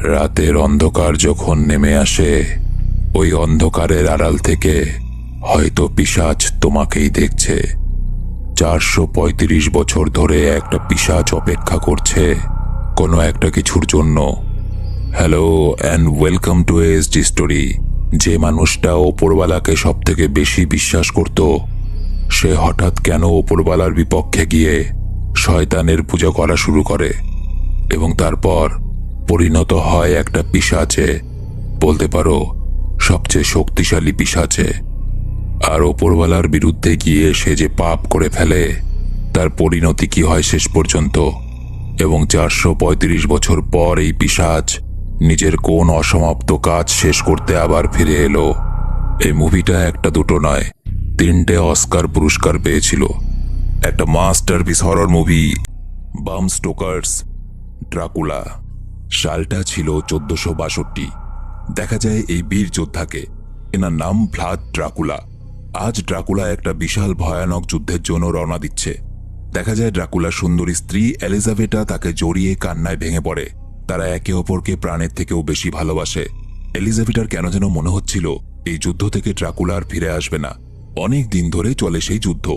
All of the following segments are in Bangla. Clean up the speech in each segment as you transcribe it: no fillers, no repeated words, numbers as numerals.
রাতের অন্ধকার যখন নেমে আসে, ওই অন্ধকারের আড়াল থেকে হয়তো পিশাচ তোমাকেই দেখছে। 435 বছর ধরে একটা পিশাচ অপেক্ষা করছে কোনো একটা কিছুর জন্য। Hello and welcome to SD story. যে মানুষটা ওপরওয়ালাকে সব থেকে বেশি বিশ্বাস করত, সে হঠাৎ কেন ওপরওয়ালার বিপক্ষে গিয়ে শয়তানের পূজা করা শুরু করে এবং তারপর পরিণত হয় একটা পিশাচে, বলতে পারো সবচেয়ে শক্তিশালী পিশাচে। আর ওপরওয়ালার বিরুদ্ধে গিয়ে সে যে পাপ করে ফেলে, তার পরিণতি কি হয় শেষ পর্যন্ত। এবং 435 বছর পর এই পিশাচ নিজের কোন অসমাপ্ত কাজ শেষ করতে আবার ফিরে এলো। এই মুভিটা একটা দুটো নয়, 3টে অস্কার পুরস্কার পেয়েছিল। একটা মাস্টারপিস হরর মুভি, বাম স্টোকার্স ড্রাকুলা। সালটা ছিল 1462। দেখা যায় এই বীর যোদ্ধাকে, এনার নাম ভ্লাদ ড্রাকুলা। আজ ড্রাকুলা একটা বিশাল ভয়ানক যুদ্ধের জন্য রওনা দিচ্ছে। দেখা যায় ড্রাকুলার সুন্দরী স্ত্রী এলিজাবেটা তাকে জড়িয়ে কান্নায় ভেঙে পড়ে। তারা একে অপরকে প্রাণের থেকেও বেশি ভালোবাসে। এলিজাবেটার কেন যেন মনে হচ্ছিল এই যুদ্ধ থেকে ড্রাকুলা আর ফিরে আসবে না। অনেক দিন ধরে চলে সেই যুদ্ধ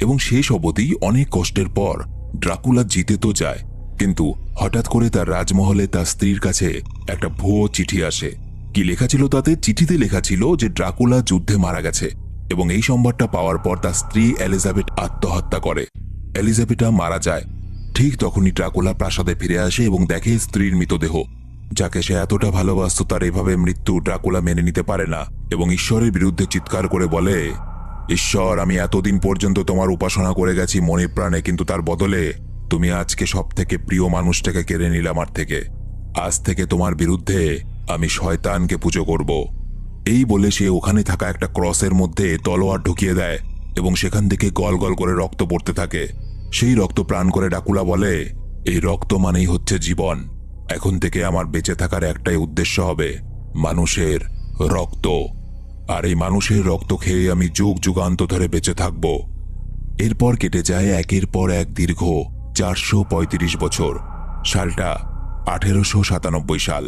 এবং শেষ অবধি অনেক কষ্টের পর ড্রাকুলা জিতে তো যায়, কিন্তু হঠাৎ করে তার রাজমহলে তার স্ত্রীর কাছে একটা ভুয়ো চিঠি আসে। কি লেখা ছিল তাতে? চিঠিতে লেখা ছিল যে ড্রাকুলা যুদ্ধে মারা গেছে এবং এই সংবাদটা পাওয়ার পর তার স্ত্রী এলিজাবেট আত্মহত্যা করে। এলিজাবেটা মারা যায়। ঠিক তখনই ড্রাকুলা প্রাসাদে ফিরে আসে এবং দেখে স্ত্রীর মৃতদেহ, যাকে সে এতটা ভালোবাসত। তার এভাবে মৃত্যু ড্রাকুলা মেনে নিতে পারে না এবং ঈশ্বরের বিরুদ্ধে চিৎকার করে বলে, ঈশ্বর, আমি এতদিন পর্যন্ত তোমার উপাসনা করে গেছি মনে প্রাণে, কিন্তু তার বদলে তুমি আজকে সব থেকে প্রিয় মানুষটাকে কেড়ে নিলে আমার থেকে। আজ থেকে তোমার বিরুদ্ধে আমি শয়তানকে পুজো করব। এই বলে সে ওখানে থাকা একটা ক্রসের মধ্যে তলোয়ার ঢুকিয়ে দেয় এবং সেখান থেকে গল গল করে রক্ত পড়তে থাকে। সেই রক্ত প্রাণ করে ড্রাকুলা বলে, এই রক্ত মানেই হচ্ছে জীবন। এখন থেকে আমার বেঁচে থাকার একটাই উদ্দেশ্য হবে মানুষের রক্ত, আর এই মানুষের রক্ত খেয়ে আমি যুগ যুগান্ত ধরে বেঁচে থাকব। এরপর কেটে যায় একের পর এক দীর্ঘ 435 বছর। সালটা 1897 সাল।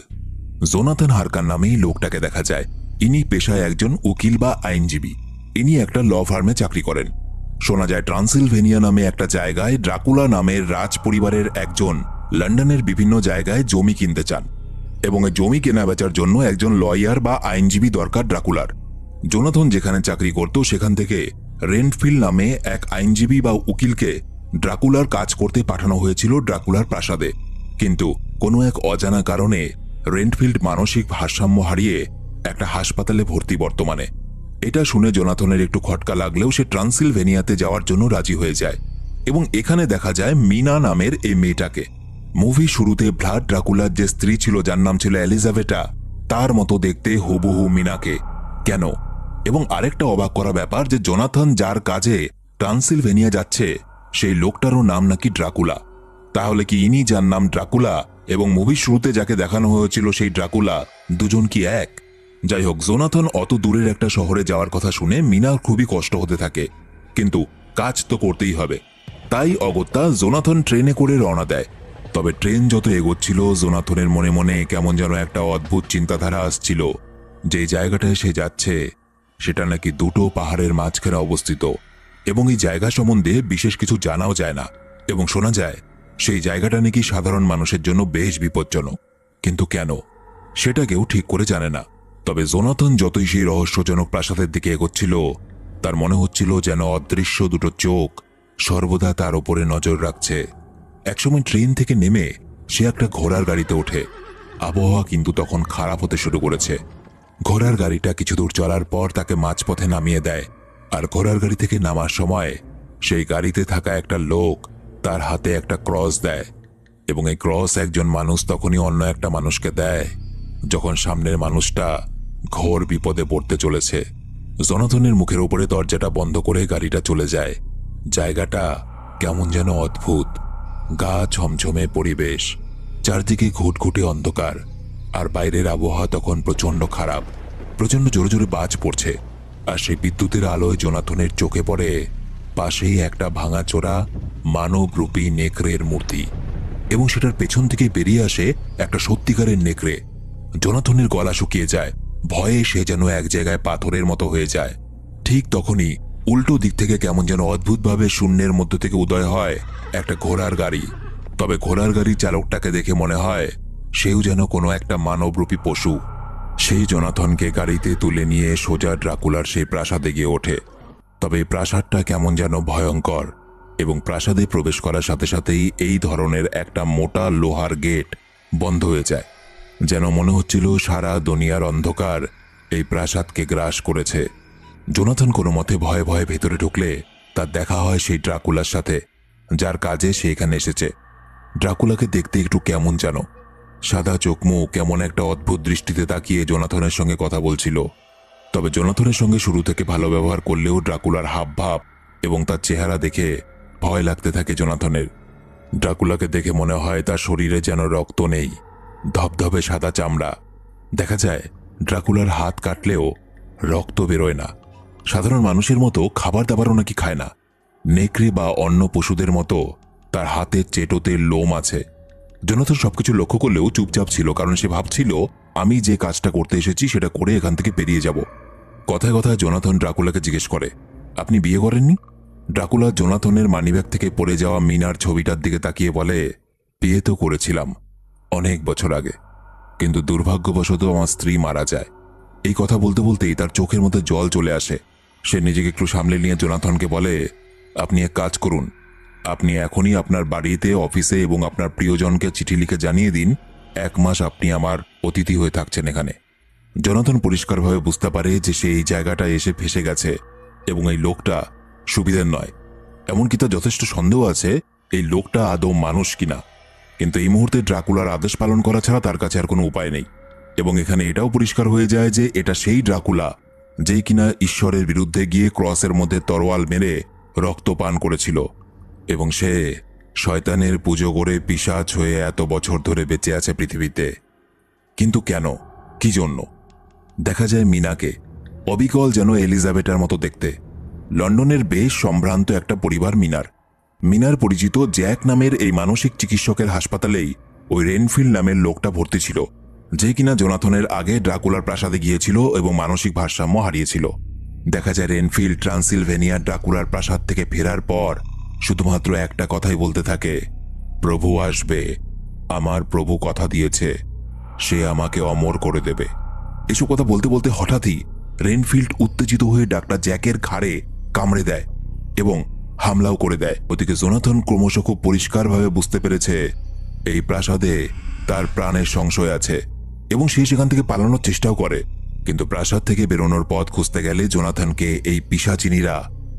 জোনাথন হারকার নামেই লোকটাকে দেখা যায়। ইনি পেশায় একজন উকিল বা আইনজীবী। ইনি একটা ল ফার্মে চাকরি করেন। শোনা যায় ট্রান্সিলভেনিয়া নামে একটা জায়গায় ড্রাকুলা নামের রাজ পরিবারের একজন লন্ডনের বিভিন্ন জায়গায় জমি কিনতে চান এবং এই জমি কেনা বেচার জন্য একজন লয়ার বা আইনজীবী দরকার ড্রাকুলার। জোনাথন যেখানে চাকরি করত সেখান থেকে রেন্টফিল্ড নামে এক আইনজীবী বা উকিলকে ড্রাকুলার কাজ করতে পাঠানো হয়েছিল ড্রাকুলার প্রাসাদে। কিন্তু কোনো এক অজানা কারণে রেন্টফিল্ড মানসিক ভারসাম্য হারিয়ে একটা হাসপাতালে ভর্তি বর্তমানে। এটা শুনে জোনাথনের একটু খটকা লাগলেও সে ট্রান্সিলভেনিয়াতে যাওয়ার জন্য রাজি হয়ে যায় এবং এখানে দেখা যায় মিনা নামের এই মেয়েটাকে। মুভি শুরুতে ভ্লাদ ড্রাকুলার যে স্ত্রী ছিল, যার নাম ছিল এলিজাবেটা, তার মতো দেখতে হুবহু মিনাকে। কেন? এবং আরেকটা অবাক করা ব্যাপার যে জোনাথন যার কাজে ট্রান্সিলভেনিয়া যাচ্ছে, সেই লোকটারও নাম নাকি ড্রাকুলা। তাহলে কি ইনি যার নাম ড্রাকুলা এবং মুভির শুরুতে যাকে দেখানো হয়েছিল সেই ড্রাকুলা, দুজন কি এক? যাই হোক, জোনাথন অত দূরের একটা শহরে যাওয়ার কথা শুনে মিনার খুবই কষ্ট হতে থাকে, কিন্তু কাজ তো করতেই হবে। তাই অগত্যা জোনাথন ট্রেনে করে রওনা দেয়। তবে ট্রেন যত এগোচ্ছিল, জোনাথনের মনে মনে কেমন যেন একটা অদ্ভুত চিন্তাধারা আসছিল। যে জায়গাটায় সে যাচ্ছে সেটা নাকি দুটো পাহাড়ের মাঝখানে অবস্থিত এবং এই জায়গা সম্বন্ধে বিশেষ কিছু জানাও যায় না এবং শোনা যায় সেই জায়গাটা নাকি সাধারণ মানুষের জন্য বেশ বিপজ্জনক। কিন্তু কেন, সেটা কেউ ঠিক করে জানে না। তবে জোনাথন যতই সেই রহস্যজনক প্রাসাদের দিকে এগোচ্ছিল, তার মনে হচ্ছিল যেন অদৃশ্য দুটো চোখ সর্বদা তার উপরে নজর রাখছে। একসময় ট্রেন থেকে নেমে সে একটা ঘোড়ার গাড়িতে ওঠে। আবহাওয়া কিন্তু তখন খারাপ হতে শুরু করেছে। ঘোড়ার গাড়িটা কিছু দূর চলার পর তাকে মাঝপথে নামিয়ে দেয়, আর ঘোড়ার গাড়ি থেকে নামার সময় সেই গাড়িতে থাকা একটা লোক তার হাতে একটা ক্রস দেয় এবং এই ক্রস একজন মানুষ তখনই অন্য একটা মানুষকে দেয় যখন সামনের মানুষটা ঘোর বিপদে পড়তে চলেছে। জোনাথনের মুখের উপরে দরজাটা বন্ধ করে গাড়িটা চলে যায়। জায়গাটা কেমন যেন অদ্ভুত, গা ছমছমে পরিবেশ, চারদিকে ঘুটঘুটে অন্ধকার, আর বাইরের আবহাওয়া তখন প্রচন্ড খারাপ। প্রচন্ড জোরে জোরে বাজ পড়ছে, আর সেই বিদ্যুতের আলোয় জোনাথনের চোখে পড়ে পাশেই একটা ভাঙাচোরা মানবরূপী নেকড়ের মূর্তি। এবং সেটার পেছন থেকে বেরিয়ে আসে একটা সত্যিকারের নেকড়ে। জোনাথনের গলা শুকিয়ে যায়, ভয়ে সে যেন এক জায়গায় পাথরের মতো হয়ে যায়। ঠিক তখনই উল্টো দিক থেকে কেমন যেন অদ্ভুতভাবে শূন্যের মধ্য থেকে উদয় হয় একটা ঘোড়ার গাড়ি। তবে ঘোড়ার গাড়ির চালকটাকে দেখে মনে হয় সেও যেন কোনো একটা মানবরূপী পশু। সেই জোনাথনকে গাড়িতে তুলে নিয়ে সোজা ড্রাকুলার সেই প্রাসাদে গিয়ে ওঠে। তবে এই প্রাসাদটা কেমন যেন ভয়ঙ্কর, এবং প্রাসাদে প্রবেশ করার সাথে সাথেই এই ধরনের একটা মোটা লোহার গেট বন্ধ হয়ে যায়, যেন মনে হচ্ছিল সারা দুনিয়ার অন্ধকার এই প্রাসাদকে গ্রাস করেছে। জোনাথন কোনো মতে ভয়ে ভয়ে ভেতরে ঢুকলে তার দেখা হয় সেই ড্রাকুলার সাথে, যার কাজে সে এখানে এসেছে। ড্রাকুলাকে দেখতে একটু কেমন যেন, সাদা চোখ মুখ কেমন একটা অদ্ভুত দৃষ্টিতে তাকিয়ে জোনাথনের সঙ্গে কথা বলছিল। তবে জোনাথনের সঙ্গে শুরু থেকে ভালো ব্যবহার করলেও ড্রাকুলার হাবভাব এবং তার চেহারা দেখে ভয় লাগতে থাকে জোনাথনের। ড্রাকুলাকে দেখে মনে হয় তার শরীরে যেন রক্ত নেই, ধবধবে সাদা চামড়া। দেখা যায় ড্রাকুলার হাত কাটলেও রক্ত বেরোয় না। সাধারণ মানুষের মতো খাবার দাবারও নাকি খায় না। নেকড়ে বা অন্য পশুদের মতো তার হাতের চেটোতে লোম আছে। জোনাথন সবকিছু লক্ষ্য করলেও চুপচাপ ছিল, কারণ সে ভাবছিল আমি যে কাজটা করতে এসেছি সেটা করে এখান থেকে বেরিয়ে যাব। কথায় কথায় জোনাথন ড্রাকুলাকে জিজ্ঞেস করে, আপনি বিয়ে করেননি? ড্রাকুলা জোনাথনের মানিব্যাগ থেকে পড়ে যাওয়া মিনার ছবিটার দিকে তাকিয়ে বলে, বিয়ে তো করেছিলাম অনেক বছর আগে, কিন্তু দুর্ভাগ্যবশত আমার স্ত্রী মারা যায়। এই কথা বলতে বলতেই তার চোখের মধ্যে জল চলে আসে। সে নিজেকে একটু সামলে নিয়ে জোনাথনকে বলে, আপনি এক কাজ করুন, আপনি এখনই আপনার বাড়িতে, অফিসে এবং আপনার প্রিয়জনকে চিঠি লিখে জানিয়ে দিন 1 মাস আপনি আমার অতিথি হয়ে থাকছেন এখানে। জোনাথন পরিষ্কারভাবে বুঝতে পারে যে সে এই জায়গাটায় এসে ফেসে গেছে এবং এই লোকটা সুবিধের নয়। এমনকি তার যথেষ্ট সন্দেহ আছে এই লোকটা আদৌ মানুষ কিনা। কিন্তু এই মুহূর্তে ড্রাকুলার আদেশ পালন করা ছাড়া তার কাছে আর কোনো উপায় নেই। এবং এখানে এটাও পরিষ্কার হয়ে যায় যে এটা সেই ড্রাকুলা যেই কিনা ঈশ্বরের বিরুদ্ধে গিয়ে ক্রসের মধ্যে তরোয়াল মেরে রক্ত পান করেছিল, এবং সে শয়তানের পুজো করে পিশাচ হয়ে এত বছর ধরে বেঁচে আছে পৃথিবীতে। কিন্তু কেন, কি জন্য? দেখা যায় মিনাকে, অবিকল যেন এলিজাবেটার মতো দেখতে। লন্ডনের বেশ সম্ভ্রান্ত একটা পরিবার মিনার। মিনার পরিচিত জ্যাক নামের এই মানসিক চিকিৎসকের হাসপাতালেই ওই রেনফিল্ড নামের লোকটা ভর্তি ছিল, যে কিনা জোনাথনের আগে ড্রাকুলার প্রাসাদে গিয়েছিল এবং মানসিক ভারসাম্য হারিয়েছিল। দেখা যায় রেনফিল্ড ট্রান্সিলভেনিয়ার ড্রাকুলার প্রাসাদ থেকে ফেরার পর শুধুমাত্র একটা কথাই বলতে থাকে, প্রভু আসবে, আমার প্রভু কথা দিয়েছে, সে আমাকে অমর করে দেবে। এসব কথা বলতে বলতে হঠাৎই রেনফিল্ড উত্তেজিত হয়ে ডাক্তার জ্যাকের ঘাড়ে কামড়ে দেয় এবং হামলাও করে দেয়। ওদিকে জোনাথন ক্রমশ খুব পরিষ্কারভাবে বুঝতে পেরেছে এই প্রাসাদে তার প্রাণের সংশয় আছে, এবং সে সেখান থেকে পালানোর চেষ্টাও করে। কিন্তু প্রাসাদ থেকে বেরোনোর পথ খুঁজতে গেলে জোনাথনকে এই পিশাচিনীরা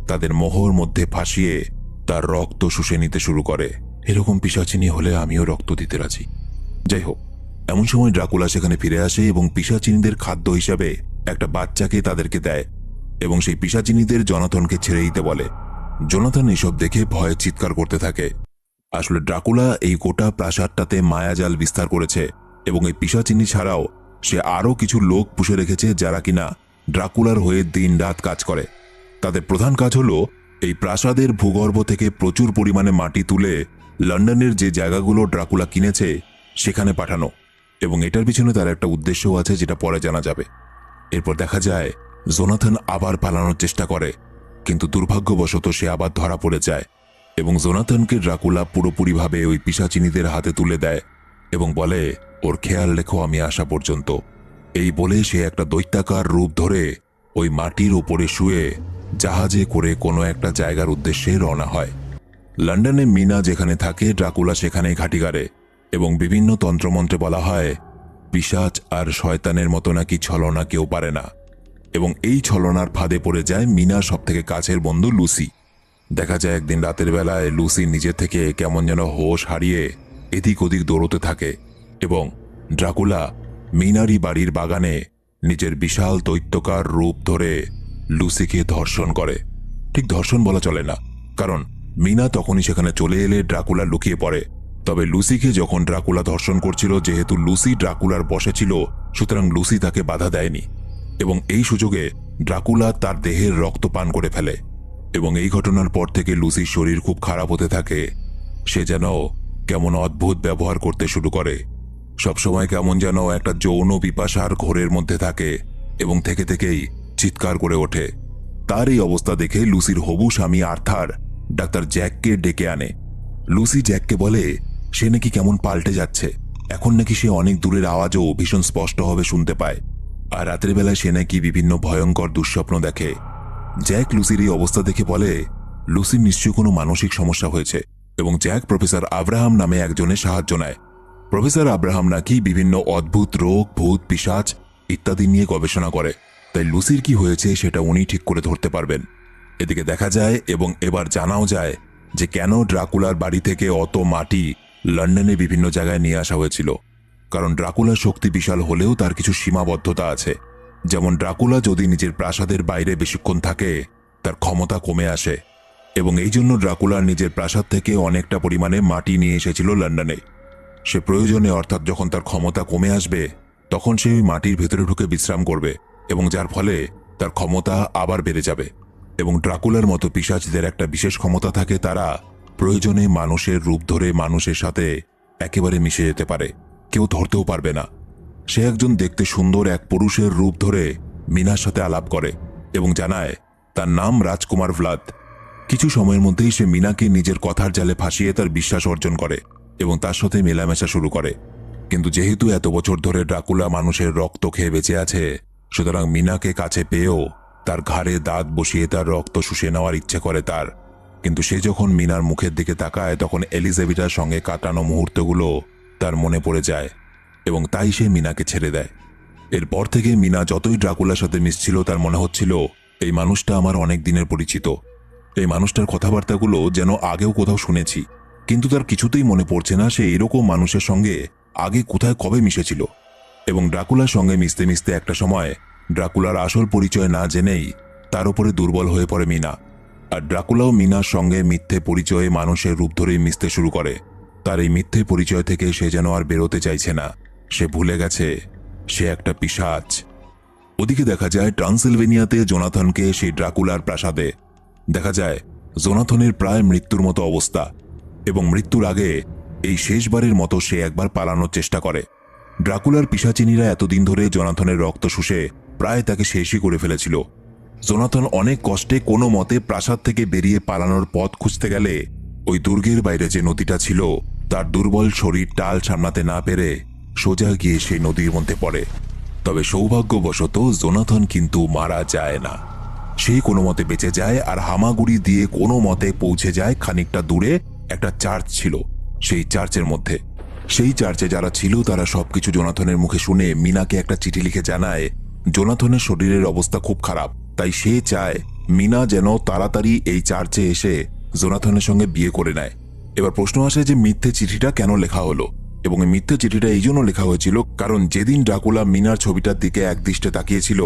তাদের মোহর মধ্যে ফাঁসিয়ে তার রক্ত শুষে নিতে শুরু করে। এরকম পিশাচিনী হলে আমিও রক্ত দিতে রাজি। যাই হোক, এমন সময় ড্রাকুলা সেখানে ফিরে আসে এবং পিশাচিনীদের খাদ্য হিসাবে একটা বাচ্চাকে তাদেরকে দেয়, এবং সেই পিশাচিনীদের জোনাথনকে ছেড়ে দিতে বলে। জোনাথন এসব দেখে ভয়ে চিৎকার করতে থাকে। আসলে ড্রাকুলা এই গোটা প্রাসাদটাতে মায়াজাল বিস্তার করেছে, এবং এই পিশাচিনী ছাড়াও সে আরও কিছু লোক পুষে রেখেছে যারা কিনা ড্রাকুলার হয়ে দিন রাত কাজ করে। তাদের প্রধান কাজ হলো এই প্রাসাদের ভূগর্ভ থেকে প্রচুর পরিমাণে মাটি তুলে লন্ডনের যে জায়গাগুলো ড্রাকুলা কিনেছে সেখানে পাঠানো, এবং এটার পিছনে তার একটা উদ্দেশ্যও আছে যেটা পরে জানা যাবে। এরপর দেখা যায় জোনাথন আবার পালানোর চেষ্টা করে, কিন্তু দুর্ভাগ্যবশত সে আবার ধরা পড়ে যায়, এবং জোনাথনকে ড্রাকুলা পুরোপুরিভাবে ওই পিশাচিনীদের হাতে তুলে দেয় এবং বলে, ওর খেয়াল রেখো আমি আসা পর্যন্ত। এই বলে সে একটা দৈত্যাকার রূপ ধরে ওই মাটির ওপরে শুয়ে জাহাজে করে কোনো একটা জায়গার উদ্দেশ্যে রওনা হয়। লন্ডনে মিনা যেখানে থাকে ড্রাকুলা সেখানেই ঘাঁটি গাড়ে, এবং বিভিন্ন তন্ত্রমন্ত্রে বলা হয় পিশাচ আর শয়তানের মতো নাকি ছলনা কেউ পারে না, এবং এই ছলনার ফাঁদে পড়ে যায় মিনার সবথেকে কাছের বন্ধু লুসি। দেখা যায় একদিন রাতের বেলায় লুসি নিজে থেকে কেমন যেন হোশ হারিয়ে এদিক ওদিক দৌড়তে থাকে, এবং ড্রাকুলা মিনারি বাড়ির বাগানে নিজের বিশাল দৈত্যকার রূপ ধরে লুসিকে ধর্ষণ করে। ঠিক ধর্ষণ বলা চলে না, কারণ মিনা তখনই সেখানে চলে এলে ড্রাকুলা লুকিয়ে পড়ে। তবে লুসিকে যখন ড্রাকুলা ধর্ষণ করছিল, যেহেতু লুসি ড্রাকুলার বশে ছিল, সুতরাং লুসি তাকে বাধা দেয়নি, এবং এই সুযোগে ড্রাকুলা তার দেহের রক্ত পান করে ফেলে। এবং এই ঘটনার পর থেকে লুসির শরীর খুব খারাপ হতে থাকে। সে যেন কেমন অদ্ভুত ব্যবহার করতে শুরু করে। সবসময় কেমন যেন একটা যৌন পিপাসার ঘোরের মধ্যে থাকে এবং থেকে থেকেই চিৎকার করে ওঠে। তার এই অবস্থা দেখে লুসির হবু স্বামী আর্থার ডাক্তার জ্যাককে ডেকে আনে। লুসি জ্যাককে বলে সে নাকি কেমন পাল্টে যাচ্ছে, এখন নাকি সে অনেক দূরের আওয়াজও ভীষণ স্পষ্টভাবে শুনতে পায়, আর রাতের বেলায় সে নাকি বিভিন্ন ভয়ঙ্কর দুঃস্বপ্ন দেখে। জ্যাক লুসির এই অবস্থা দেখে বলে লুসির নিশ্চয়ই কোনো মানসিক সমস্যা হয়েছে, এবং জ্যাক প্রফেসর আব্রাহাম নামে একজনের সাহায্য নেয়। প্রফেসর আব্রাহাম নাকি বিভিন্ন অদ্ভুত রোগ, ভূত, পিশাচ ইত্যাদি নিয়ে গবেষণা করে, তাই লুসির কি হয়েছে সেটা উনি ঠিক করে ধরতে পারবেন। এদিকে দেখা যায় এবং এবার জানাও যায় যে কেন ড্রাকুলার বাড়ি থেকে অত মাটি লন্ডনে বিভিন্ন জায়গায় নিয়ে আসা হয়েছিল। কারণ ড্রাকুলার শক্তি বিশাল হলেও তার কিছু সীমাবদ্ধতা আছে। যেমন ড্রাকুলা যদি নিজের প্রাসাদের বাইরে বেশিক্ষণ থাকে তার ক্ষমতা কমে আসে, এবং এই জন্য ড্রাকুলার নিজের প্রাসাদ থেকে অনেকটা পরিমাণে মাটি নিয়ে এসেছিল লন্ডনে। সে প্রয়োজনে, অর্থাৎ যখন তার ক্ষমতা কমে আসবে তখন সে ওই মাটির ভেতরে ঢুকে বিশ্রাম করবে, এবং যার ফলে তার ক্ষমতা আবার বেড়ে যাবে। এবং ড্রাকুলার মতো পিশাচদের একটা বিশেষ ক্ষমতা থাকে, তারা প্রয়োজনে মানুষের রূপ ধরে মানুষের সাথে একেবারে মিশে যেতে পারে, কেউ ধরতেও পারবে না। সে একজন দেখতে সুন্দর এক পুরুষের রূপ ধরে মিনার সাথে আলাপ করে এবং জানায় তার নাম রাজকুমার ভ্লাদ। কিছু সময়ের মধ্যেই সে মিনাকে নিজের কথার জালে ফাঁসিয়ে তার বিশ্বাস অর্জন করে এবং তার সাথে মেলামেশা শুরু করে। কিন্তু যেহেতু এত বছর ধরে ড্রাকুলা মানুষের রক্ত খেয়ে বেঁচে আছে, সুতরাং মিনাকে কাছে পেয়েও তার ঘাড়ে দাঁত বসিয়ে তার রক্ত শুষে নেওয়ার ইচ্ছে করে তার। কিন্তু সে যখন মিনার মুখের দিকে তাকায় তখন এলিজাবেথার সঙ্গে কাটানো মুহূর্তগুলো তার মনে পড়ে যায়, এবং তাই সে মিনাকে ছেড়ে দেয়। এরপর থেকে মিনা যতই ড্রাকুলার সাথে মিশছিল তার মনে হচ্ছিল এই মানুষটা আমার অনেক দিনের পরিচিত। এই মানুষটার কথাবার্তাগুলো যেন আগেও কোথাও শুনেছি, কিন্তু তার কিছুতেই মনে পড়ছে না সে এরকম মানুষের সঙ্গে আগে কোথায় কবে মিশেছিল। এবং ড্রাকুলার সঙ্গে মিশতে মিশতে একটা সময় ড্রাকুলার আসল পরিচয় না জেনেই তার উপরে দুর্বল হয়ে পড়ে মিনা। আর ড্রাকুলাও মিনার সঙ্গে মিথ্যে পরিচয়ে মানুষের রূপ ধরেই মিশতে শুরু করে। তার এই মিথ্যে পরিচয় থেকে সে যেন আর বেরোতে চাইছে না, সে ভুলে গেছে সে একটা পিশাচ। ওদিকে দেখা যায় ট্রান্সিলভেনিয়াতে জোনাথনকে সেই ড্রাকুলার প্রাসাদে দেখা যায় জোনাথনের প্রায় মৃত্যুর মতো অবস্থা, এবং মৃত্যুর আগে এই শেষবারের মতো সে একবার পালানোর চেষ্টা করে। ড্রাকুলার পিশাচিনীরা এতদিন ধরে জোনাথনের রক্ত শুষে প্রায় তাকে শেষই করে ফেলেছিল। জোনাথন অনেক কষ্টে কোনো মতে প্রাসাদ থেকে বেরিয়ে পালানোর পথ খুঁজতে গেলে ওই দুর্গের বাইরে যে নদীটা ছিল তার দুর্বল শরীর টাল সামলাতে না পেরে সোজা গিয়ে সেই নদীর মধ্যে পড়ে। তবে সৌভাগ্যবশত জোনাথন কিন্তু মারা যায় না, সেই কোনো মতে বেঁচে যায় আর হামাগুড়ি দিয়ে কোনো মতে পৌঁছে যায় খানিকটা দূরে একটা চার্চ ছিল সেই চার্চের মধ্যে। সেই চার্চে যারা ছিল তারা সবকিছু জোনাথনের মুখে শুনে মিনাকে একটা চিঠি লিখে জানায় জোনাথনের শরীরের অবস্থা খুব খারাপ, তাই সে চায় মিনা যেন তাড়াতাড়ি এই চার্চে এসে জোনাথনের সঙ্গে বিয়ে করে নেয়। এবার প্রশ্ন আসে যে মিথ্যে চিঠিটা কেন লেখা হলো, এবং এই মিথ্যে চিঠিটা এই জন্য লেখা হয়েছিল কারণ যেদিন ড্রাকুলা মিনার ছবিটার দিকে একদৃষ্টে তাকিয়েছিল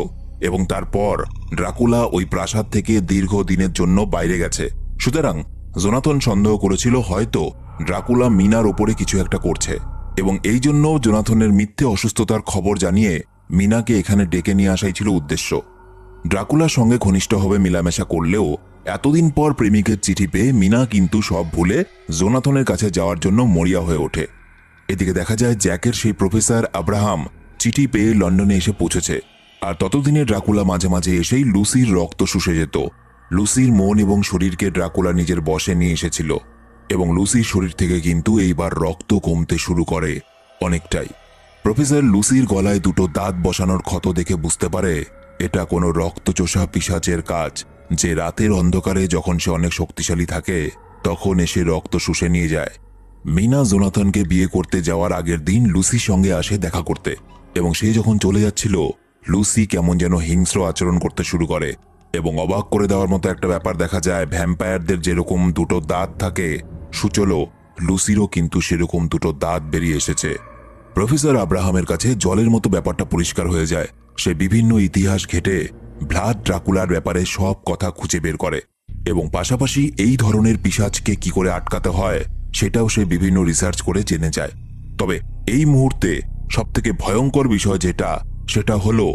এবং তারপর ড্রাকুলা ওই প্রাসাদ থেকে দীর্ঘ দিনের জন্য বাইরে গেছে, সুতরাং জোনাথন সন্দেহ করেছিল হয়তো ড্রাকুলা মিনার ওপরে কিছু একটা করছে, এবং এই জন্য জোনাথনের মিথ্যে অসুস্থতার খবর জানিয়ে মিনাকে এখানে ডেকে নিয়ে আসাই ছিল উদ্দেশ্য। ড্রাকুলার সঙ্গে ঘনিষ্ঠভাবে মেলামেশা করলেও এতদিন পর প্রেমিকের চিঠি পেয়ে মিনা কিন্তু সব ভুলে জোনাথনের কাছে যাওয়ার জন্য মরিয়া হয়ে ওঠে। এদিকে দেখা যায় জ্যাকের সেই প্রফেসর আব্রাহাম চিঠি পেয়ে লন্ডনে এসে পৌঁছেছে, আর ততদিনে ড্রাকুলা মাঝে মাঝে এসেই লুসির রক্ত শুষে যেত। লুসির মন এবং শরীরকে ড্রাকুলা নিজের বশে নিয়ে এসেছিল, এবং লুসির শরীর থেকে কিন্তু এইবার রক্ত কমতে শুরু করে অনেকটাই। প্রফেসর লুসির গলায় দুটো দাঁত বসানোর ক্ষত দেখে বুঝতে পারে এটা কোনো রক্তচোষা পিশাচের কাজ, যে রাতের অন্ধকারে যখন সে অনেক শক্তিশালী থাকে তখন এসে রক্ত শুষে নিয়ে যায়। মিনা জোনাথনকে বিয়ে করতে যাওয়ার আগের দিন লুসির সঙ্গে আসে দেখা করতে, এবং সে যখন চলে যাচ্ছিল লুসি কেমন যেন হিংস্র আচরণ করতে শুরু করে, এবং অবাক করে দেওয়ার মতো একটা ব্যাপার দেখা যায় ভ্যাম্পায়ারদের যেরকম দুটো দাঁত থাকে সুচলো লুসিরও কিন্তু সেরকম দুটো দাঁত বেরিয়ে এসেছে। প্রফেসর আব্রাহামের কাছে জলের মতো ব্যাপারটা পরিষ্কার হয়ে যায়। সে বিভিন্ন ইতিহাস ঘেটে ভ্লাদ ড্রাকুলার ব্যাপারে সব কথা খুঁজে বের করে, এবং পাশাপাশি এই ধরনের পিশাচকে কি করে আটকাতে হয় সেটাও সে বিভিন্ন রিসার্চ করে জেনে যায়। তবে এই মুহূর্তে সবথেকে ভয়ঙ্কর বিষয় যেটা, সেটা হলো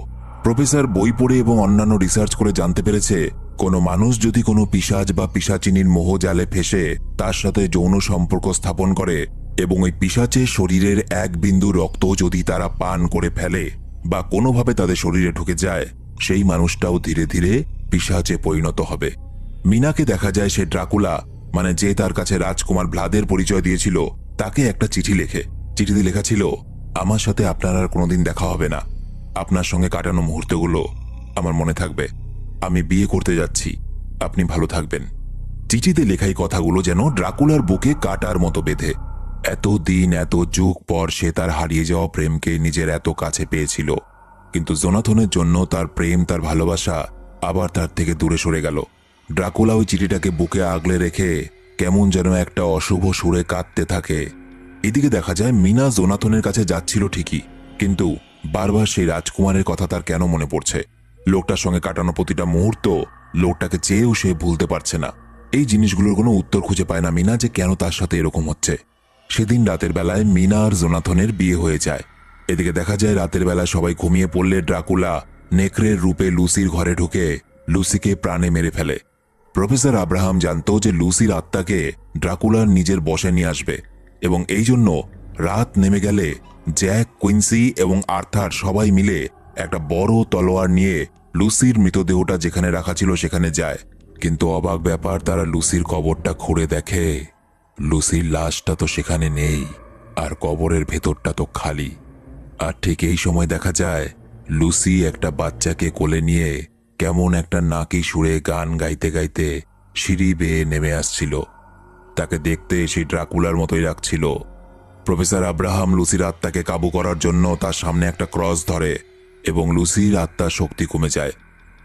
প্রফেসর বই পড়ে এবং অন্যান্য রিসার্চ করে জানতে পেরেছে কোনো মানুষ যদি কোনো পিশাচ বা পিশাচিনীর মোহজালে ফেসে তার সাথে যৌন সম্পর্ক স্থাপন করে এবং ওই পিশাচের শরীরের এক বিন্দু রক্ত যদি তারা পান করে ফেলে বা কোনোভাবে তাদের শরীরে ঢুকে যায়, সেই মানুষটাও ধীরে ধীরে পিশাচে পরিণত হবে। মিনাকে দেখা যায় সে ড্রাকুলা, মানে যে তার কাছে রাজকুমার ভ্লাদের পরিচয় দিয়েছিল, তাকে একটা চিঠি লেখে। চিঠিতে লেখা ছিল, আমার সাথে আপনার আর কোনোদিন দেখা হবে না, আপনার সঙ্গে কাটানো মুহূর্তগুলো আমার মনে থাকবে, আমি বিয়ে করতে যাচ্ছি, আপনি ভালো থাকবেন। চিঠিতে লেখাই কথাগুলো যেন ড্রাকুলার বুকে কাটার মতো বেঁধে। এত দিন এত যুগ পর সে তার হারিয়ে যাওয়া প্রেমকে নিজের এত কাছে পেয়েছিল, কিন্তু জোনাথনের জন্য তার প্রেম, তার ভালোবাসা আবার তার থেকে দূরে সরে গেল। ড্রাকুলা ওই চিঠিটাকে বুকে আগলে রেখে কেমন যেন একটা অশুভ সুরে কাঁদতে থাকে। এদিকে দেখা যায় মিনা জোনাথনের কাছে যাচ্ছিল ঠিকই, কিন্তু বারবার সেই রাজকুমারের কথা তার কেন মনে পড়ছে। লোকটার সঙ্গে কাটানো প্রতিটা মুহূর্ত, লোকটাকে চেয়েও সে ভুলতে পারছে না। এই জিনিসগুলোর কোনো উত্তর খুঁজে পায় না মিনা, যে কেন তার সাথে এরকম হচ্ছে। সেদিন রাতের বেলায় মিনা আর জোনাথনের বিয়ে হয়ে যায়। এদিকে দেখা যায় রাতের বেলায় সবাই ঘুমিয়ে পড়লে ড্রাকুলা নেকড়ের রূপে লুসির ঘরে ঢুকে লুসিকে প্রাণে মেরে ফেলে। প্রফেসর আব্রাহাম জানতো যে লুসির আত্মাকে ড্রাকুলার নিজের বশে নিয়ে আসবে, এবং এই জন্য রাত নেমে গেলে জ্যাক, কুইন্সি এবং আর্থার সবাই মিলে একটা বড় তলোয়ার নিয়ে লুসির মৃতদেহটা যেখানে রাখা ছিল সেখানে যায়। কিন্তু অবাক ব্যাপার, তারা লুসির কবরটা খুঁড়ে দেখে লুসির লাশটা তো সেখানে নেই, আর কবরের ভেতরটা তো খালি। আর ঠিক এই সময় দেখা যায় লুসি একটা বাচ্চাকে কোলে নিয়ে কেমন একটা নাকি সুরে গান গাইতে গাইতে সিঁড়ি বেয়ে নেমে আসছিল। তাকে দেখতে সেই ড্রাকুলার মতোই লাগছিল। প্রফেসর আব্রাহাম লুসির আত্মাকে কাবু করার জন্য তার সামনে একটা ক্রস ধরে এবং লুসির আত্মার শক্তি কমে যায়।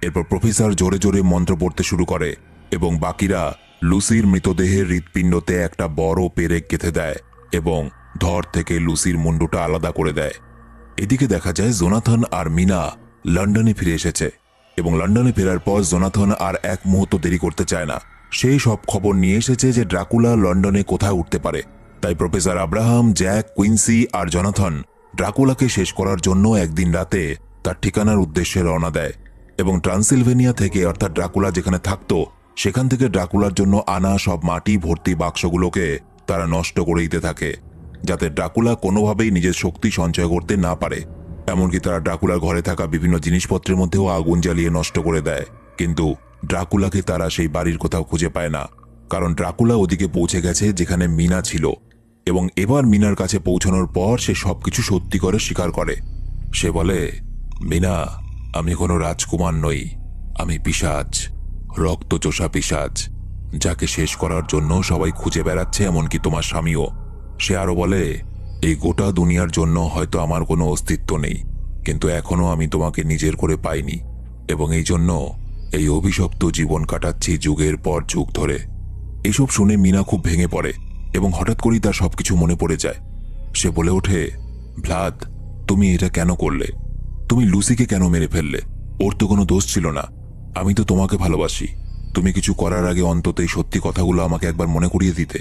এরপর প্রফেসর জোরে জোরে মন্ত্র পড়তে শুরু করে এবং বাকিরা লুসির মৃতদেহের হৃৎপিণ্ডতে একটা বড় পেরেক গেঁথে দেয় এবং ধর থেকে লুসির মুন্ডুটা আলাদা করে দেয়। এদিকে দেখা যায় জোনাথন আর মিনা লন্ডনে ফিরে এসেছে, এবং লন্ডনে ফেরার পর জোনাথন আর এক মুহূর্ত দেরি করতে চায় না। সেই সব খবর নিয়ে এসেছে যে ড্রাকুলা লন্ডনে কোথায় উঠতে পারে। তাই প্রফেসর আব্রাহাম, জ্যাক, কুইন্সি আর জোনাথন ড্রাকুলাকে শেষ করার জন্য একদিন রাতে তার ঠিকানার উদ্দেশ্যে রওনা দেয়, এবং ট্রান্সিলভেনিয়া থেকে, অর্থাৎ ড্রাকুলা যেখানে থাকত সেখান থেকে ড্রাকুলার জন্য আনা সব মাটি ভর্তি বাক্সগুলোকে তারা নষ্ট করে দিতে থাকে, যাতে ড্রাকুলা কোনোভাবেই নিজের শক্তি সঞ্চয় করতে না পারে। এমনকি তারা ড্রাকুলার ঘরে থাকা বিভিন্ন জিনিসপত্রের মধ্যেও আগুন জ্বালিয়ে নষ্ট করে দেয়। কিন্তু ড্রাকুলাকে তারা সেই বাড়ির কোথাও খুঁজে পায় না, কারণ ড্রাকুলা ওদিকে পৌঁছে গেছে যেখানে মিনা ছিল। এবং এবার মিনার কাছে পৌঁছানোর পর সে সবকিছু সত্যি করে স্বীকার করে। সে বলে, মিনা, আমি কোনো রাজকুমার নই, আমি পিশাচ, রক্তচোষা পিশাচ, যাকে শেষ করার জন্য সবাই খুঁজে বেড়াচ্ছে, এমনকি তোমার স্বামীও। সে আরো বলে, এই গোটা দুনিয়ার জন্য হয়তো আমার কোনো অস্তিত্ব নেই, কিন্তু এখনো আমি তোমাকে নিজের করে পাইনি, এবং এই জন্য এই অভিশপ্ত জীবন কাটাচ্ছি যুগের পর যুগ ধরে। এসব শুনে মিনা খুব ভেঙে পড়ে এবং হঠাৎ করেই তার সবকিছু মনে পড়ে যায়। সে বলে ওঠে, ভ্লাদ, তুমি এটা কেন করলে? তুমি লুসিকে কেন মেরে ফেললে? ওর তো কোনো দোষ ছিল না। আমি তো তোমাকে ভালোবাসি। তুমি কিছু করার আগে অন্তত এই সত্যি কথাগুলো আমাকে একবার মনে করিয়ে দিতে।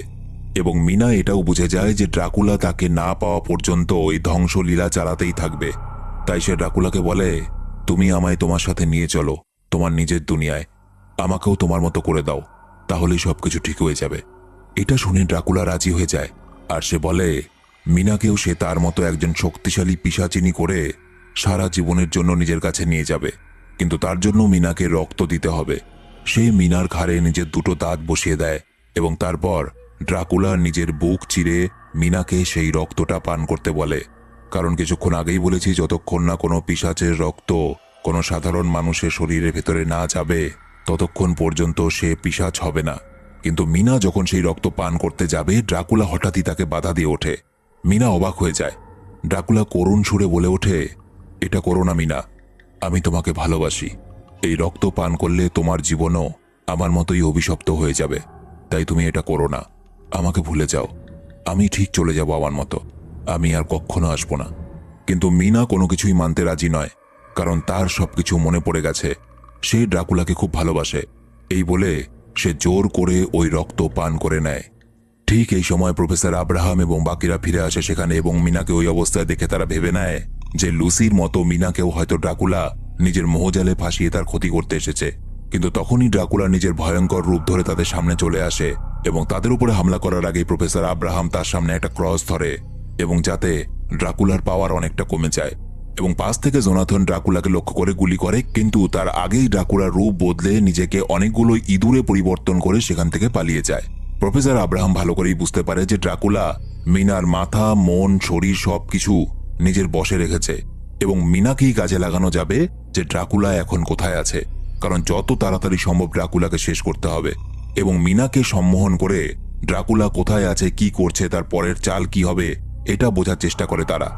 এবং মিনা এটাও বুঝে যায় যে ড্রাকুলা তাকে না পাওয়া পর্যন্ত ওই ধ্বংসলীলা চালাতেই থাকবে। তাই সে ড্রাকুলাকে বলে, তুমি আমায় তোমার সাথে নিয়ে চলো তোমার নিজের দুনিয়ায়, আমাকেও তোমার মতো করে দাও, তাহলেই সবকিছু ঠিক হয়ে যাবে। এটা শুনে ড্রাকুলা রাজি হয়ে যায়, আর সে বলে মিনাকেও সে তার মতো একজন শক্তিশালী পিশাচিনী করে সারা জীবনের জন্য নিজের কাছে নিয়ে যাবে, কিন্তু তার জন্য মিনাকে রক্ত দিতে হবে। সে মিনার ঘাড়ে নিজের দুটো দাঁত বসিয়ে দেয় এবং তারপর ড্রাকুলা নিজের বুক চিরে মিনাকে সেই রক্তটা পান করতে বলে। কারণ কিছুক্ষণ আগেই বলেছি, যতক্ষণ না কোনো পিশাচের রক্ত কোনো সাধারণ মানুষের শরীরের ভেতরে না যাবে ততক্ষণ পর্যন্ত সে পিশাচ হবে না। কিন্তু মিনা যখন সেই রক্ত পান করতে যাবে, ড্রাকুলা হঠাৎই তাকে বাধা দিয়ে ওঠে। মিনা অবাক হয়ে যায়। ড্রাকুলা করুণ সুরে বলে ওঠে, এটা করো না মিনা, আমি তোমাকে ভালোবাসি। এই রক্ত পান করলে তোমার জীবনও আমার মতোই অভিশপ্ত হয়ে যাবে, তাই তুমি এটা করো না। আমাকে ভুলে যাও, আমি ঠিক চলে যাব আমার মতো, আমি আর কখনো আসবো না। কিন্তু মিনা কোনো কিছুই মানতে রাজি নয়, কারণ তার সবকিছু মনে পড়ে গেছে। সে ড্রাকুলাকে খুব ভালোবাসে। এই বলে সে জোর করে ওই রক্ত পান করে নেয়। ঠিক এই সময় প্রফেসর আব্রাহাম এবং বাকিরা ফিরে আসে সেখানে, এবং মিনাকে ওই অবস্থায় দেখে তারা ভেবে নেয় যে লুসির মতো মিনাকেও হয়তো ড্রাকুলা নিজের মোহজালে ফাঁসিয়ে তার ক্ষতি করতে এসেছে। কিন্তু তখনই ড্রাকুলা নিজের ভয়ঙ্কর রূপ ধরে তাদের সামনে চলে আসে এবং তাদের উপরে হামলা করার আগেই প্রফেসর আব্রাহাম তার সামনে একটা ক্রস ধরে এবং যাতে ড্রাকুলার পাওয়ার অনেকটা কমে যায় এবং পাশ থেকে জোনাথন ড্রাকুলাকে লক্ষ্য করে গুলি করে, কিন্তু তার আগেই ড্রাকুলার রূপ বদলে নিজেকে অনেকগুলো ইঁদুরে পরিবর্তন করে সেখান থেকে পালিয়ে যায়। প্রফেসর আব্রাহাম ভালো করেই বুঝতে পারে যে ড্রাকুলা মিনার মাথা, মন, শরীর সবকিছু নিজের বশে রেখেছে এবং মিনাকেই কাজে লাগানো যাবে যে ড্রাকুলা এখন কোথায় আছে, কারণ যত তাড়াতাড়ি সম্ভব ড্রাকুলাকে শেষ করতে হবে এবং মিনাকে সম্মোহন করে ড্রাকুলা কোথায় আছে, কি করছে, তার পরের চাল কি হবে এটা বোঝার চেষ্টা করে তারা।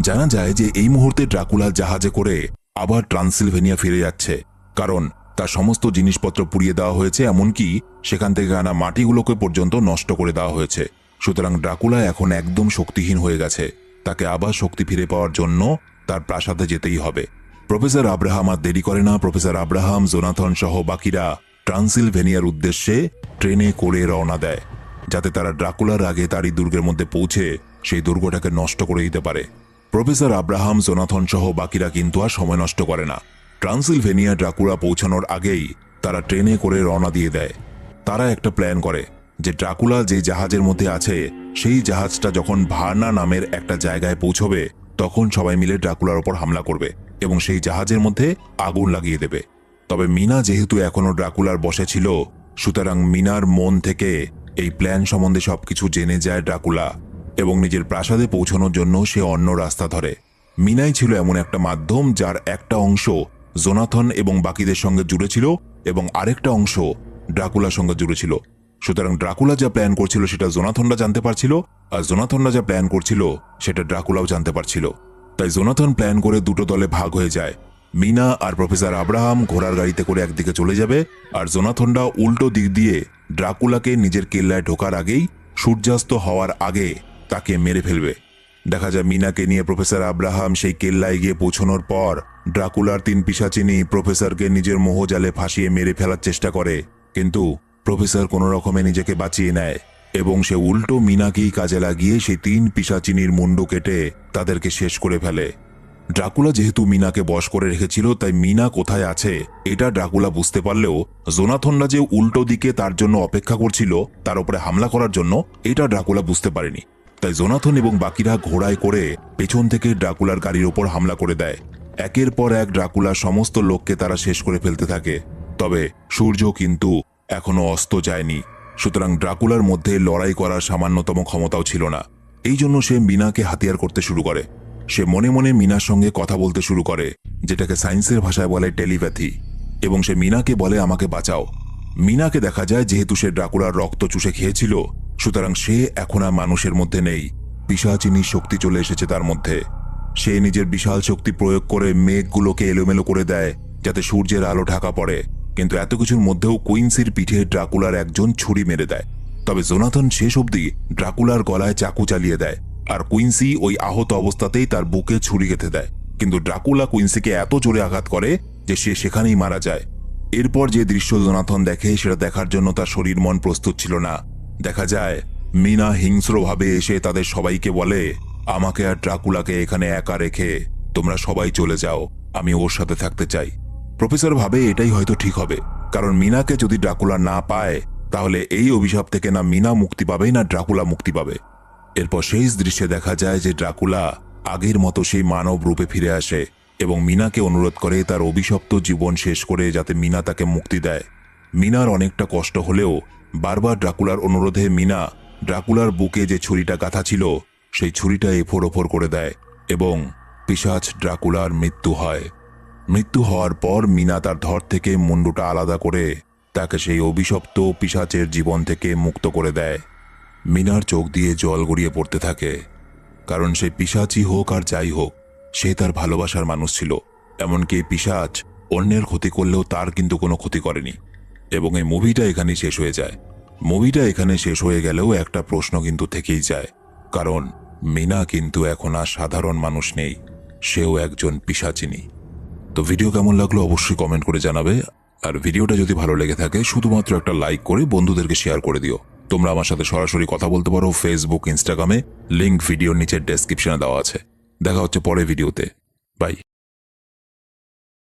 জানা যায় যে এই মুহূর্তে ড্রাকুলা জাহাজে করে আবার ট্রান্সিলভেনিয়া ফিরে যাচ্ছে, কারণ তার সমস্ত জিনিসপত্র পুড়িয়ে দেওয়া হয়েছে, এমনকি সেখান থেকে আনা মাটিগুলোকে পর্যন্ত নষ্ট করে দেওয়া হয়েছে। সুতরাং ড্রাকুলা এখন একদম শক্তিহীন হয়ে গেছে। তাকে আবার শক্তি ফিরে পাওয়ার জন্য তার প্রাসাদে যেতেই হবে। প্রফেসর আব্রাহাম আর দেরি করে না। প্রফেসর আব্রাহাম, জোনাথন সহ বাকিরা ট্রান্সিলভেনিয়ার উদ্দেশ্যে ট্রেনে করে রওনা দেয়, যাতে তারা ড্রাকুলার আগে তারই দুর্গের মধ্যে পৌঁছে সেই দুর্গটাকে নষ্ট করে দিতে পারে। প্রফেসর আব্রাহাম, জোনাথন সহ বাকিরা কিন্তু আর সময় নষ্ট করে না। ট্রান্সিলভেনিয়া ড্রাকুলা পৌঁছানোর আগেই তারা ট্রেনে করে রওনা দিয়ে দেয়। তারা একটা প্ল্যান করে যে ড্রাকুলা যে জাহাজের মধ্যে আছে সেই জাহাজটা যখন ভার্না নামের একটা জায়গায় পৌঁছবে তখন সবাই মিলে ড্রাকুলার ওপর হামলা করবে এবং সেই জাহাজের মধ্যে আগুন লাগিয়ে দেবে। তবে মিনা যেহেতু এখনো ড্রাকুলার বসে ছিল, সুতরাং মিনার মন থেকে এই প্ল্যান সম্বন্ধে সবকিছু জেনে যায় ড্রাকুলা এবং নিজের প্রাসাদে পৌঁছানোর জন্য সে অন্য রাস্তা ধরে। মিনাই ছিল এমন একটা মাধ্যম যার একটা অংশ জোনাথন এবং বাকিদের সঙ্গে জুড়ে ছিল এবং আরেকটা অংশ ড্রাকুলার সঙ্গে জুড়ে ছিল। সুতরাং ড্রাকুলা যা প্ল্যান করছিল সেটা জোনাথনরা জানতে পারছিল, আর জোনাথনরা যা প্ল্যান করছিল সেটা ড্রাকুলাও জানতে পারছিল। তাই জোনাথন প্ল্যান করে দুটো দলে ভাগ হয়ে যায়। মিনা আর প্রফেসর আব্রাহাম ঘোড়ার গাড়িতে করে একদিকে চলে যাবে, আর জোনাথনরা উল্টো দিক দিয়ে ড্রাকুলাকে নিজের কেল্লায় ঢোকার আগেই, সূর্যাস্ত হওয়ার আগে তাকে মেরে ফেলবে। দেখা যায় মিনাকে নিয়ে প্রফেসর আব্রাহাম সেই কেল্লায় গিয়ে পৌঁছানোর পর ড্রাকুলার 3 পিশাচিনী প্রফেসরকে নিজের মোহজালে ফাঁসিয়ে মেরে ফেলার চেষ্টা করে, কিন্তু প্রফেসর কোনো রকমে নিজেকে বাঁচিয়ে নেয় এবং সে উল্টো মিনাকেই কাজে লাগিয়ে সেই 3 পিশাচিনীর মুন্ডু কেটে তাদেরকে শেষ করে ফেলে। ড্রাকুলা যেহেতু মিনাকে বশ করে রেখেছিল, তাই মিনা কোথায় আছে এটা ড্রাকুলা বুঝতে পারলেও জোনাথনরা যে উল্টো দিকে তার জন্য অপেক্ষা করছিল তার উপরে হামলা করার জন্য, এটা ড্রাকুলা বুঝতে পারেনি। তাই জোনাথন এবং বাকিরা ঘোড়ায় করে পেছন থেকে ড্রাকুলার গাড়ির ওপর হামলা করে দেয়। একের পর এক ড্রাকুলার সমস্ত লোককে তারা শেষ করে ফেলতে থাকে। তবে সূর্য কিন্তু এখনো অস্ত যায়নি, সুতরাং ড্রাকুলার মধ্যে লড়াই করার সামান্যতম ক্ষমতাও ছিল না। এই জন্য সে মিনাকে হাতিয়ার করতে শুরু করে। সে মনে মনে মিনার সঙ্গে কথা বলতে শুরু করে, যেটাকে সায়েন্সের ভাষায় বলে টেলিপ্যাথি, এবং সে মিনাকে বলে আমাকে বাঁচাও। মিনাকে দেখা যায় যেহেতু সে ড্রাকুলার রক্ত চুষে খেয়েছিল, সুতরাং সে এখন আর মানুষের মধ্যে নেই, পিশাচিনী শক্তি চলে এসেছে তার মধ্যে। সে নিজের বিশাল শক্তি প্রয়োগ করে মেঘগুলোকে এলোমেলো করে দেয় যাতে সূর্যের আলো ঢাকা পড়ে, কিন্তু এত কিছুর মধ্যেও কুইন্সির পিঠে ড্রাকুলার একজন ছুরি মেরে দেয়। তবে জোনাথন শেষ অবধি ড্রাকুলার গলায় চাকু চালিয়ে দেয়, আর কুইন্সি ওই আহত অবস্থাতেই তার বুকে ছুরি গেঁথে দেয়, কিন্তু ড্রাকুলা কুইন্সিকে এত জোরে আঘাত করে যে সে সেখানেই মারা যায়। এরপর যে দৃশ্য জোনাথন দেখে সেটা দেখার জন্য তার শরীর মন প্রস্তুত ছিল না। দেখা যায় মিনা হিংস্রভাবে এসে তাদের সবাইকে বলে, আমাকে আর ড্রাকুলাকে এখানে একা রেখে তোমরা সবাই চলে যাও, আমি ওর সাথে থাকতে চাই। প্রফেসর ভাবে এটাই হয়তো ঠিক হবে, কারণ মিনাকে যদি ড্রাকুলা না পায় তাহলে এই অভিশাপ থেকে না মিনা মুক্তি পাবে না ড্রাকুলা মুক্তি পাবে। এরপর শেষ দৃশ্যে দেখা যায় যে ড্রাকুলা আগের মতো সেই মানব রূপে ফিরে আসে এবং মিনাকে অনুরোধ করে তার অভিশপ্ত জীবন শেষ করে যাতে মিনা তাকে মুক্তি দেয়। মিনার অনেকটা কষ্ট হলেও বারবার ড্রাকুলার অনুরোধে মিনা ড্রাকুলার বুকে যে ছুরিটা গাঁথা ছিল সেই ছুরিটা এফোড় ওফোড় করে দেয় এবং পিশাচ ড্রাকুলার মৃত্যু হয়। মৃত্যু হওয়ার পর মিনা তার ধর থেকে মুন্ডুটা আলাদা করে তাকে সেই অভিশপ্ত পিশাচের জীবন থেকে মুক্ত করে দেয়। মিনার চোখ দিয়ে জল গড়িয়ে পড়তে থাকে, কারণ সে পিশাচই হোক আর যাই হোক, সে তার ভালোবাসার মানুষ ছিল। এমনকি পিশাচ অন্যের ক্ষতি করলেও তার কিন্তু কোনো ক্ষতি করেনি। এবং এই মুভিটা এখানেই শেষ হয়ে যায়। মুভিটা এখানে শেষ হয়ে গেলেও একটা প্রশ্ন কিন্তু থেকেই যায়, কারণ মিনা কিন্তু এখন আর সাধারণ মানুষ নেই, সেও একজন পিশাচিনী। তো ভিডিও কেমন লাগলো অবশ্যই কমেন্ট করে জানাবে, আর ভিডিওটা যদি ভালো লেগে থাকে শুধুমাত্র একটা লাইক করে বন্ধুদেরকে শেয়ার করে দিও। তোমরা আমার সাথে সরাসরি কথা বলতে পারো ফেসবুক, ইনস্টাগ্রামে, লিংক ভিডিওর নিচে ডেসক্রিপশনে দেওয়া আছে। দেখা হচ্ছে পরের ভিডিওতে, বাই।